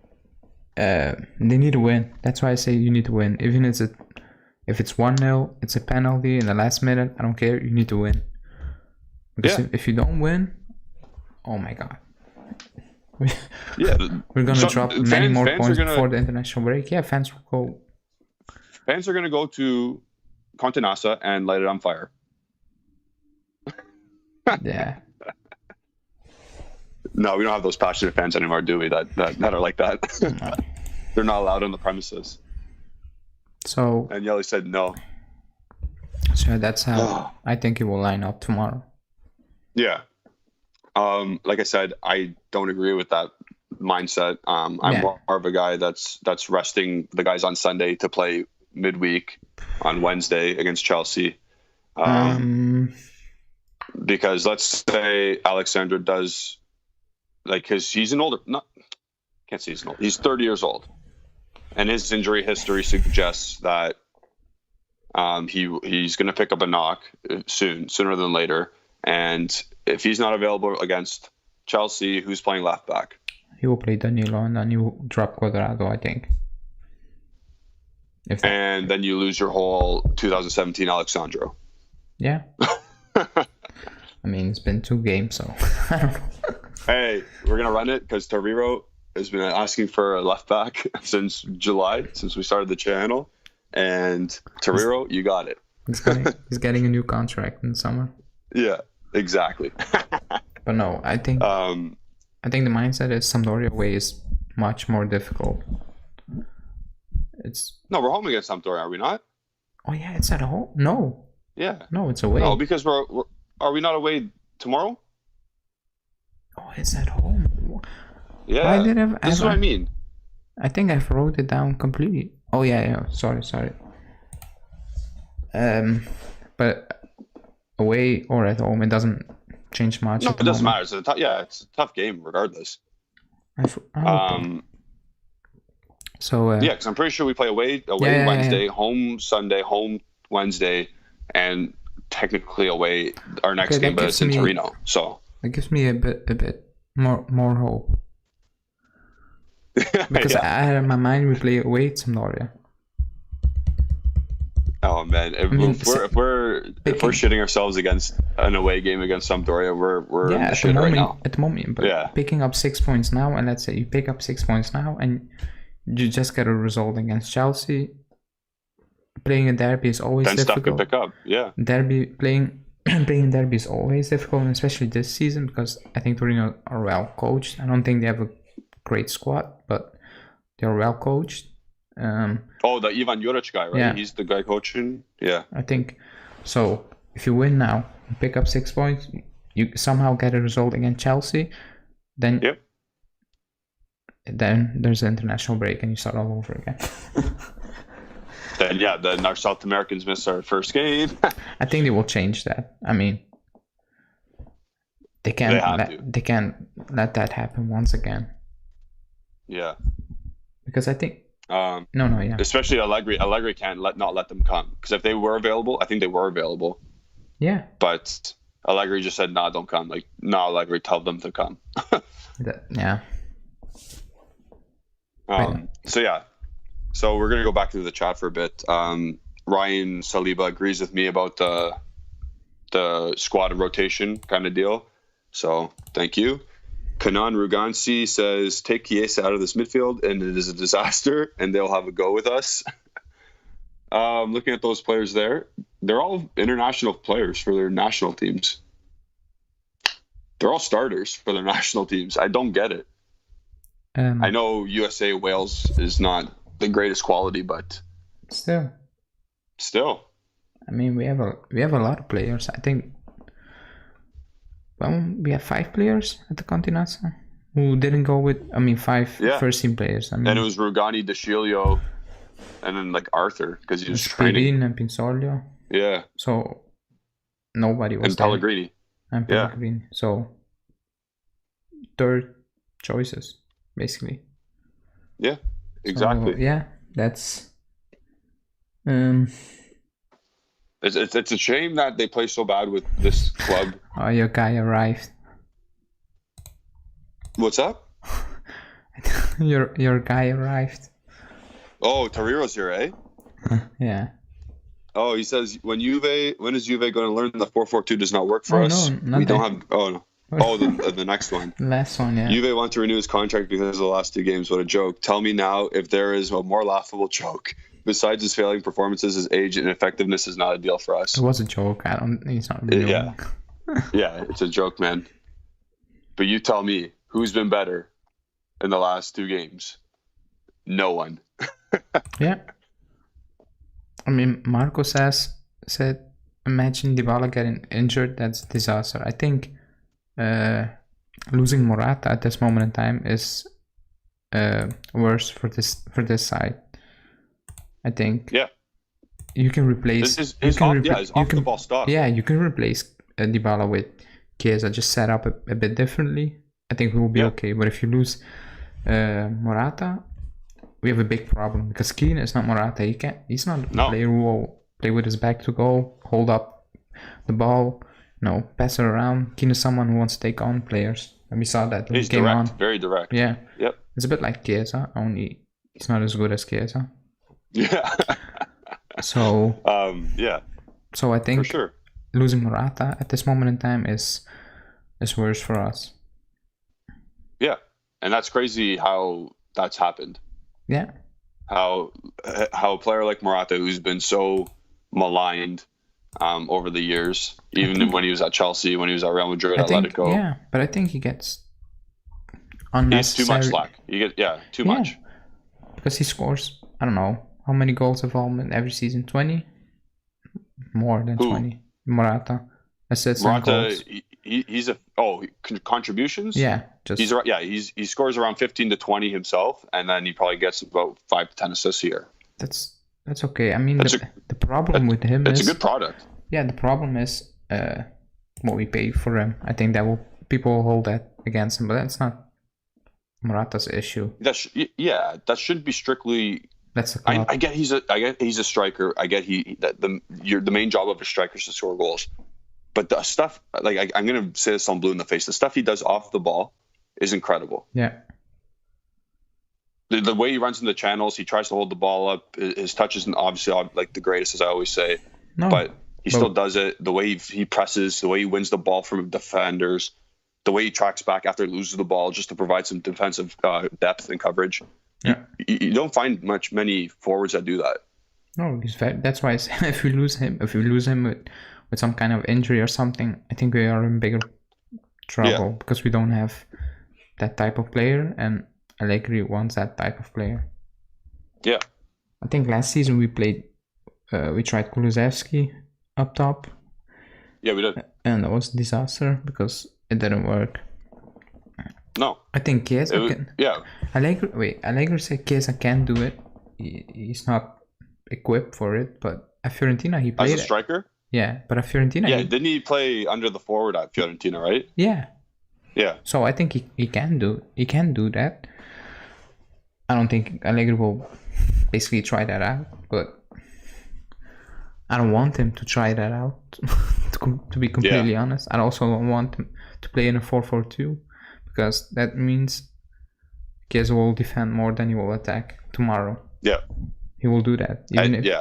they need to win. That's why I say you need to win. Even if it's 1-0, it's a penalty in the last minute. I don't care. You need to win. Because if you don't win, oh my god. We're gonna drop many more points before the international break. Yeah, fans will go. Fans are gonna go to Conte Nasa and light it on fire. Yeah. No, we don't have those passionate fans anymore, do we? That are like that. No. They're not allowed on the premises. So. And Yelly said no. So that's how I think it will line up tomorrow. Yeah. Like I said, I don't agree with that mindset. I'm more of a guy that's resting the guys on Sunday to play midweek on Wednesday against Chelsea. Because let's say Alexander does, like, because he's an older, can't say he's an old, he's 30 years old, and his injury history suggests that he's going to pick up a knock sooner than later. And if he's not available against Chelsea, who's playing left back? He will play Danilo, and then you drop Quadrado, I think. And then you lose your whole 2017 Alexandro. Yeah. I mean, it's been 2 games, so I don't know. Hey, we're going to run it because Toriro has been asking for a left back since July, since we started the channel. and Torreira, you got it. He's getting a new contract in the summer. Yeah, exactly. But no, I think the mindset is Sampdoria away is much more difficult. No, we're home against Sampdoria, are we not? Oh yeah, it's at home. No. Yeah. No, it's away. No, because are we not away tomorrow? Oh, it's at home. Yeah. Why did this is what I mean. I think I wrote it down completely. Oh yeah. Sorry. But away or at home, it doesn't change much. No, it doesn't matter. It's a tough game regardless. So because I'm pretty sure we play away Wednesday, home Sunday, home Wednesday, and technically away our next game, but it's in Torino. So that gives me a bit more hope. Because I had in my mind we play away at Sampdoria. Oh man, if we're shitting ourselves against an away game against Sampdoria, we're in the shit right now. At the moment, but picking up 6 points now, and let's say you pick up 6 points now, and you just get a result against Chelsea. Playing a derby is always difficult. Stuff to pick up, yeah. Playing derby is always difficult, and especially this season because I think Torino are well coached. I don't think they have a great squad, but they're well coached. The Ivan Juric guy, right? Yeah. He's the guy coaching. Yeah, I think so. If you win now, you pick up 6 points, you somehow get a result against Chelsea, then then there's an international break and you start all over again. Then our South Americans miss our first game. I think they will change that. I mean, they can't let that happen once again. Yeah, because I think especially Allegri can't not let them come, because if they were available, I think they were available. Yeah, but Allegri just said, "Nah, don't come." Like, no, Allegri, tell them to come. Yeah. So we're gonna go back to the chat for a bit. Ryan Saliba agrees with me about the squad rotation kind of deal. So thank you. Kanan Rugansi says, take Chiesa out of this midfield and it is a disaster and they'll have a go with us. Looking at those players there, they're all international players for their national teams. They're all starters for their national teams. I don't get it. I know USA Wales is not the greatest quality, but still. I mean, we have a lot of players. I think. Well, we have 5 players at the Continental who didn't go with. I mean, 5 first team players. I mean, and it was Rugani, DeCilio, and then like Arthur because he was training. And Pinsoglio. Yeah. So nobody was. And Pellegrini. And Pellegrini. Yeah. So third choices, basically. Yeah. Exactly. So, that's. It's a shame that they play so bad with this club. Oh, your guy arrived. What's up? your guy arrived. Oh, Torreira's here, eh? Yeah. Oh, he says when is Juve going to learn the 4-4-2 does not work for us? No, we don't have. Oh no. Oh, the next one. Last one, yeah. Juve want to renew his contract because of the last 2 games. What a joke. Tell me now if there is a more laughable joke. Besides his failing performances, his age and effectiveness is not a deal for us. It was a joke. He's not renewing. Yeah, it's a joke, man. But you tell me, who's been better in the last 2 games? No one. Yeah. I mean, Marco said, imagine Dybala getting injured. That's a disaster. I think losing Morata at this moment in time is worse for this side. I think. Yeah. You can replace. His off the ball stuff. Yeah, you can replace Dybala with Chiesa. Just set up a bit differently. I think we will be okay. But if you lose Morata, we have a big problem because Keane is not Morata. He's not a player who will play with his back to goal, hold up the ball, pass it around. Keane is someone who wants to take on players, and we saw that when he came on. Very direct. Yeah. Yep. It's a bit like Chiesa, only he's not as good as Chiesa. Yeah. So. So I think for sure losing Morata at this moment in time is worse for us. Yeah, and that's crazy how that's happened. Yeah. how a player like Morata, who's been so maligned over the years, even when he was at Chelsea, when he was at Real Madrid, let it go. Yeah, but I think he gets unnecessary. He gets too much slack. You get too much. Because he scores, I don't know, how many goals have Almond every season? 20? More than 20. Morata. Assists and goals. He's contributions? Yeah. He scores around 15 to 20 himself, and then he probably gets about 5 to 10 assists a year. That's okay. I mean, the problem with him is... It's a good product. Yeah, the problem is what we pay for him. I think people will hold that against him, but that's not Morata's issue. That shouldn't be strictly... That's I get he's a striker. I get the main job of a striker is to score goals. But the stuff, like I'm gonna say this on blue in the face, the stuff he does off the ball is incredible. Yeah. The way he runs in the channels, he tries to hold the ball up. His touch isn't obviously like the greatest, as I always say. No, but he still does it. The way he presses, the way he wins the ball from defenders, the way he tracks back after he loses the ball just to provide some defensive depth and coverage. Yeah. You don't find many forwards that do that. No, that's why I say if we lose him with some kind of injury or something, I think we are in bigger trouble because we don't have that type of player, and Allegri wants that type of player. Yeah. I think last season we tried Kulusevski up top. Yeah, we did. And that was a disaster because it didn't work. No. I think Chiesa can. Yeah. Allegri said Chiesa can do it. He's not equipped for it, but at Fiorentina he played as a striker. Yeah, but at Fiorentina. Yeah, didn't he play under the forward at Fiorentina, right? Yeah. Yeah. So I think he can do that. I don't think Allegri will basically try that out, but I don't want him to try that out. to be completely honest, I also don't want him to play in a 4-4-2 because that means Chiesa will defend more than he will attack tomorrow. Yeah. He will do that.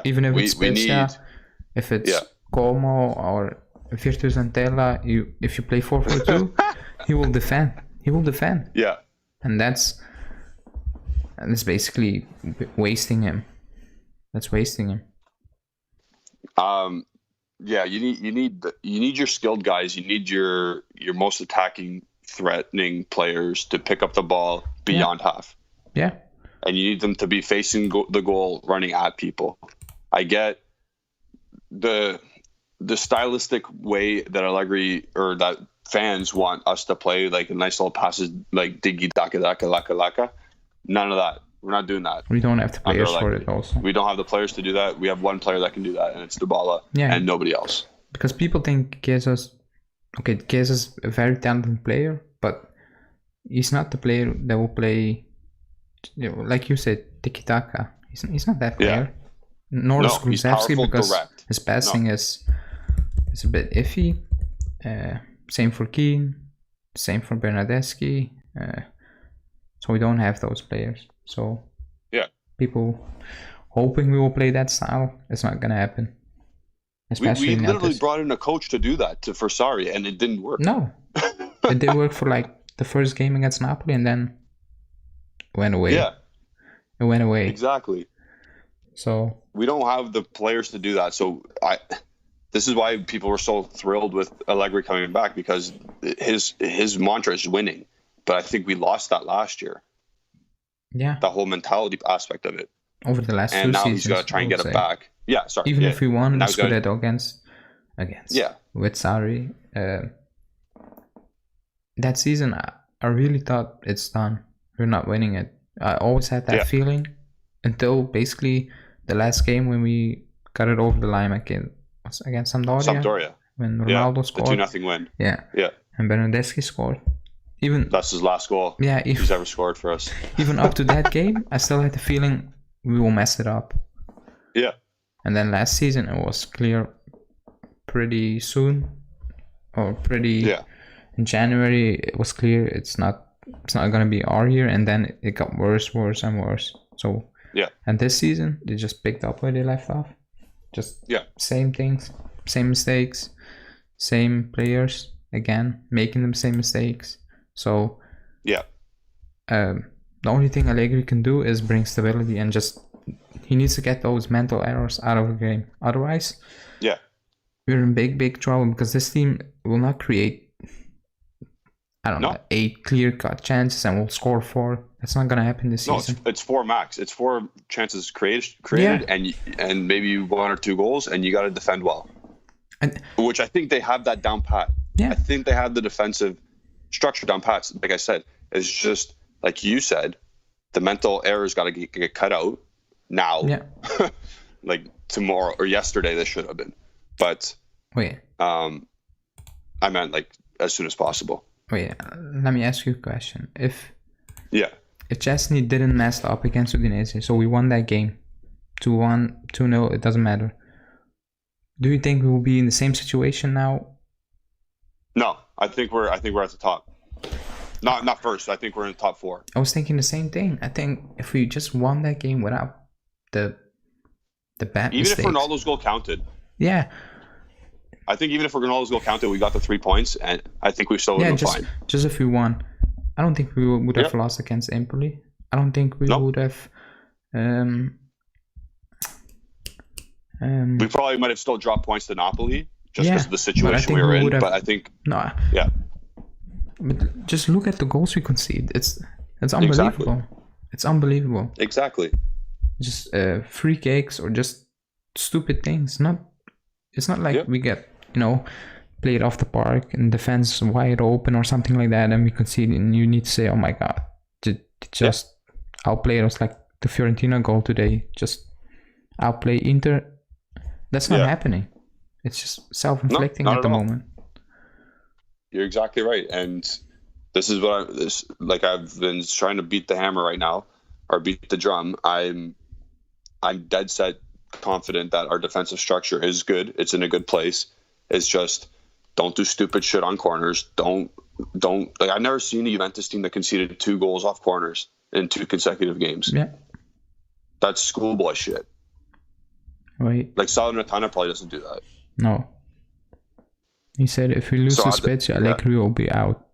Even if it's Spezia, if it's Como or Virtus Antella, if you play 4-4-2, he will defend. Yeah. And that's basically wasting him. That's wasting him. Yeah, you need your skilled guys. You need your most attacking, threatening players to pick up the ball beyond half. Yeah. And you need them to be facing the goal, running at people. I get the stylistic way that Allegri or that fans want us to play, like a nice little passes, like diggy daka daka laka laka. None of that. We're not doing that. We don't have the players for it also. We don't have the players to do that. We have one player that can do that, and it's Dybala and nobody else. Because people think Chiesa's a very talented player, but he's not the player that will play, like you said, tiki-taka. He's not that player. Nor is Kulusevski because his passing is a bit iffy. Same for Keane. Same for Bernardeschi. So we don't have those players. So people hoping we will play that style, it's not gonna happen. Especially we literally brought in a coach to do that for Sarri, and it didn't work. No, it did work for like the first game against Napoli, and then went away. Yeah, it went away. Exactly. So we don't have the players to do that. So this is why people were so thrilled with Allegri coming back, because his mantra is winning. But I think we lost that last year. Yeah. The whole mentality aspect of it. Over the last 2 seasons. And now he's got to try and get it back. Yeah, sorry. Even if we won the Scudetto against with Sarri, that season I really thought it's done. We're not winning it. I always had that feeling until basically the last game when we got it over the line against Sampdoria. When Ronaldo scored. The 2-0 win. Yeah. And Bernardeschi scored. That's his last goal he's ever scored for us. Even up to that game, I still had the feeling we will mess it up. Yeah. And then last season it was clear pretty soon, or in January it was clear it's not gonna be our year, and then it got worse and worse. So and this season they just picked up where they left off. Just same things, same mistakes, same players again making them same mistakes. So the only thing Allegri can do is bring stability and just he needs to get those mental errors out of the game. Otherwise, yeah, we're in big trouble because this team will not create, I don't know, 8 clear-cut chances and we'll score 4. That's not gonna happen this season. No, it's 4 max. It's 4 chances created, and maybe 1 or 2 goals, and you got to defend well. Which I think they have that down pat. Yeah. I think they have the defensive structure down pat. Like I said, it's just like you said, the mental errors got to get cut out now. Yeah. Like tomorrow or yesterday, they should have been. But wait, I meant like as soon as possible. Wait, let me ask you a question. If Chesney didn't mess up against Udinese, so we won that game, 2-1, 2-0, it doesn't matter. Do you think we will be in the same situation now? No, I think we're at the top. Not first. I think we're in the top 4. I was thinking the same thing. I think if we just won that game without the bad mistakes. Even if Ronaldo's goal counted. Yeah. I think even if Ronaldo's goal counted, we got the 3 points, and I think we still would have been fine. Just if we won. I don't think we would have lost against Empoli. I don't think we would have. We probably might have still dropped points to Napoli just because of the situation we were in. But I think But just look at the goals we concede. It's unbelievable. Exactly. It's unbelievable. Exactly. Just free kicks or just stupid things. It's not like we get played off the park and defense wide open or something like that, and we concede, and you need to say, "Oh my God, just outplay us like the Fiorentina goal today. Just outplay Inter." That's not happening. It's just self-inflicting at the moment. You're exactly right, and this is what I've been trying to beat the hammer right now, or beat the drum. I'm dead set confident that our defensive structure is good. It's in a good place. It's just don't do stupid shit on corners. Don't like I've never seen a Juventus team that conceded 2 goals off corners in 2 consecutive games. Yeah, that's schoolboy shit. Right. Like Salernitana probably doesn't do that. No. He said if we lose to Spezia, Allegri will be out.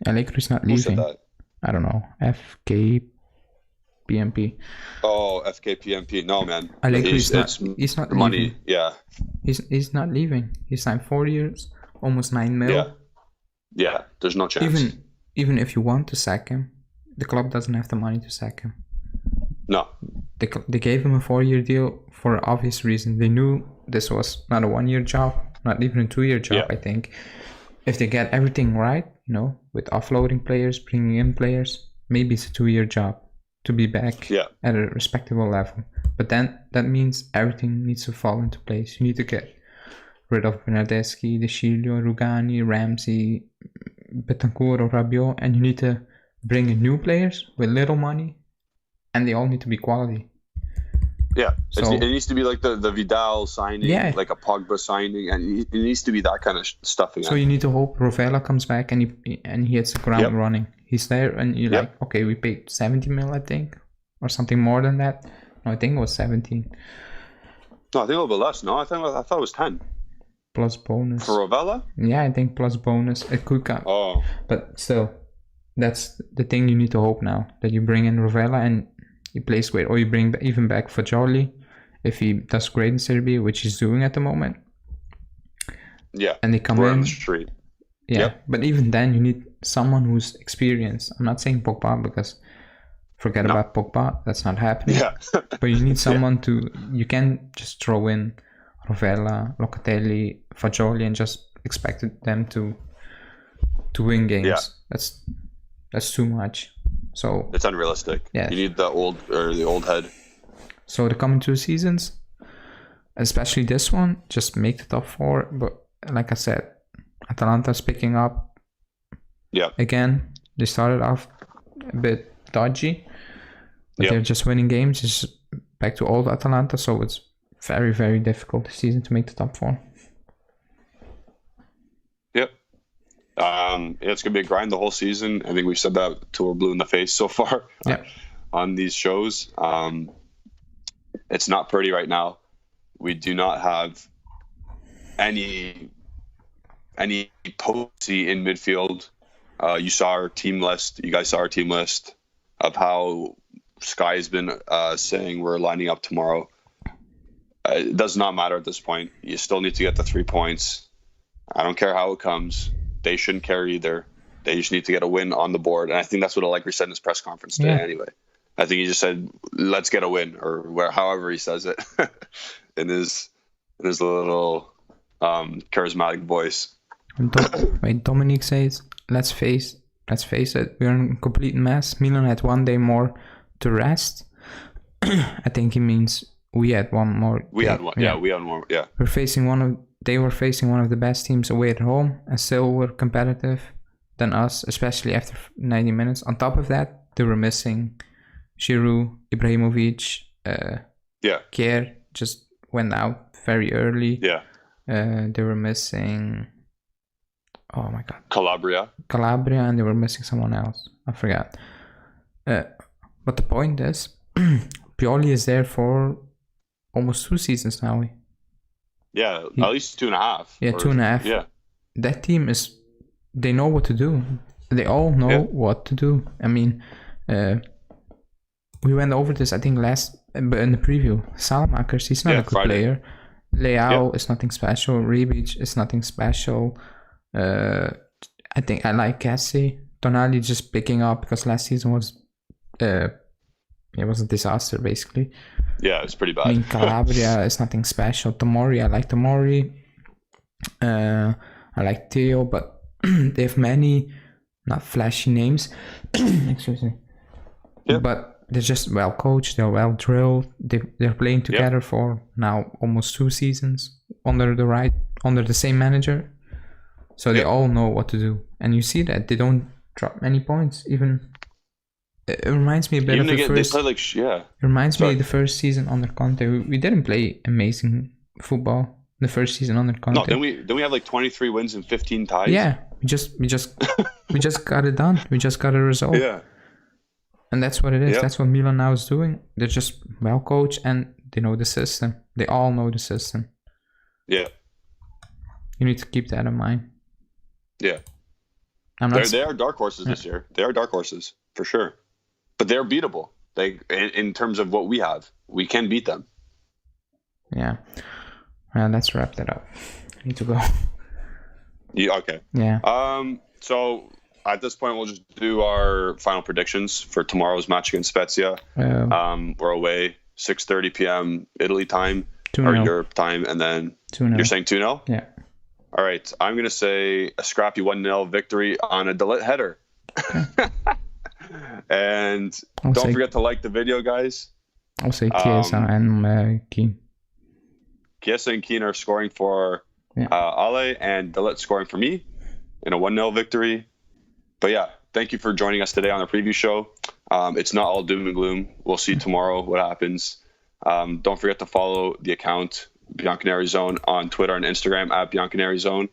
Allegri's not leaving. Who said that? I don't know. FKPMP. Oh, FKPMP. No, man. Allegri's he's not money. Leaving. Yeah. He's not leaving. He signed 4 years, almost 9 mil. Yeah. There's no chance. Even if you want to sack him, the club doesn't have the money to sack him. No. They gave him a 4-year deal for obvious reason. They knew this was not a 1-year job, not even a 2-year job. I think if they get everything right, with offloading players, bringing in players, maybe it's a 2-year job to be back at a respectable level. But then that means everything needs to fall into place. You need to get rid of Bernardeschi, De Sciglio, Rugani, Ramsey, Betancourt or Rabiot, and you need to bring in new players with little money, and they all need to be quality. Yeah, so, it needs to be like the Vidal signing, like a Pogba signing, and it needs to be that kind of stuff again. So you need to hope Rovella comes back and he hits the ground running. He's there, and you're like, okay, we paid 70 mil, I think, or something more than that. No, I think it was 17. No, I think a little bit less. No, I thought it was 10. Plus bonus. For Rovella? Yeah, I think plus bonus. It could come. Oh. But still, that's the thing you need to hope now, that you bring in Rovella and he plays great, or you bring even back Fagioli if he does great in Serie B, which he's doing at the moment. Yeah, and they come in the street. Yeah, but even then you need someone who's experienced. I'm not saying Pogba, because forget about Pogba, that's not happening. Yeah. But you need someone you can just throw in Rovella, Locatelli, Fagioli, and just expect them to win games. Yeah. That's too much. So it's unrealistic. Yeah, you need the old head. So the coming 2 seasons, especially this one, just make the top 4. But like I said, Atalanta's picking up. Yeah. Again, they started off a bit dodgy, but they're just winning games. It's back to old Atalanta, so it's very, very difficult this season to make the top 4. Yep. It's gonna be a grind the whole season. I think we've said that till we're blue in the face so far on these shows. It's not pretty right now. We do not have any potency in midfield. You saw our team list. You guys saw our team list of how Sky's been saying we're lining up tomorrow. It does not matter at this point. You still need to get the 3 points. I don't care how it comes. They shouldn't care either. They just need to get a win on the board. And I think that's what Allegri said in his press conference today anyway. I think he just said, let's get a win, or however he says it in his little charismatic voice. Wait, Dominic says, let's face it, we're in a complete mess. Milan had 1 day more to rest. I think he means we had one more. We had one. Yeah, we had one. Yeah. They were facing one of the best teams away at home and still were competitive than us, especially after 90 minutes. On top of that, they were missing Giroud, Ibrahimovic, Kier just went out very early. Yeah. They were missing, oh my god, Calabria, and they were missing someone else. I forgot. But the point is, Pioli is there for almost 2 seasons now. Yeah, at least 2.5. Yeah, 2.5. Yeah. That team they know what to do. They all know what to do. I mean, we went over this, I think, in the preview. Salamakers, he's not a good player. Leao is nothing special. Rebic is nothing special. I think I like Cassie. Tonali just picking up because last season was it was a disaster basically. Yeah, it's pretty bad. I mean, Calabria is nothing special. Tomori, I like Tomori. I like Theo, but they have many not flashy names. Excuse me. Yep. But they're just well coached. They're well drilled. They're playing together for now almost 2 seasons under the same manager. So they all know what to do, and you see that they don't drop many points. Even it reminds me a bit of the first. It reminds me of the first season under Conte. We didn't play amazing football the first season under Conte. No, then we have like 23 wins and 15 ties. Yeah, we just got it done. We just got a result. Yeah, and that's what it is. Yep. That's what Milan now is doing. They're just well coached and they know the system. They all know the system. Yeah, you need to keep that in mind. Yeah, they are dark horses this year. They are dark horses for sure, but they're beatable. In terms of what we have, we can beat them. Yeah. Well, let's wrap that up. I need to go. Yeah. Okay. Yeah. So at this point, we'll just do our final predictions for tomorrow's match against Spezia. We're away 6:30 p.m. Italy time or Europe time, and then 2-0. You're saying 2-0? Yeah. All right, I'm going to say a scrappy 1-0 victory on a Delit header. Okay. And don't forget to like the video, guys. I'll say Chiesa and Keane. Chiesa and Keane are scoring for Ale, and Delit scoring for me in a 1-0 victory. But yeah, thank you for joining us today on the preview show. It's not all doom and gloom. We'll see tomorrow what happens. Don't forget to follow the account bianconerizone on Twitter and Instagram at bianconerizone.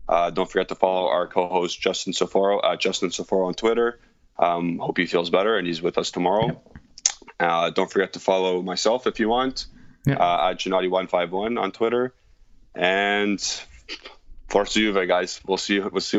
Don't forget to follow our co-host Justin Soforo at Justin Soforo on Twitter. Hope he feels better and he's with us tomorrow. Don't forget to follow myself if you want at Gennady151 on Twitter. And Forza Juve, guys. We'll see what happens.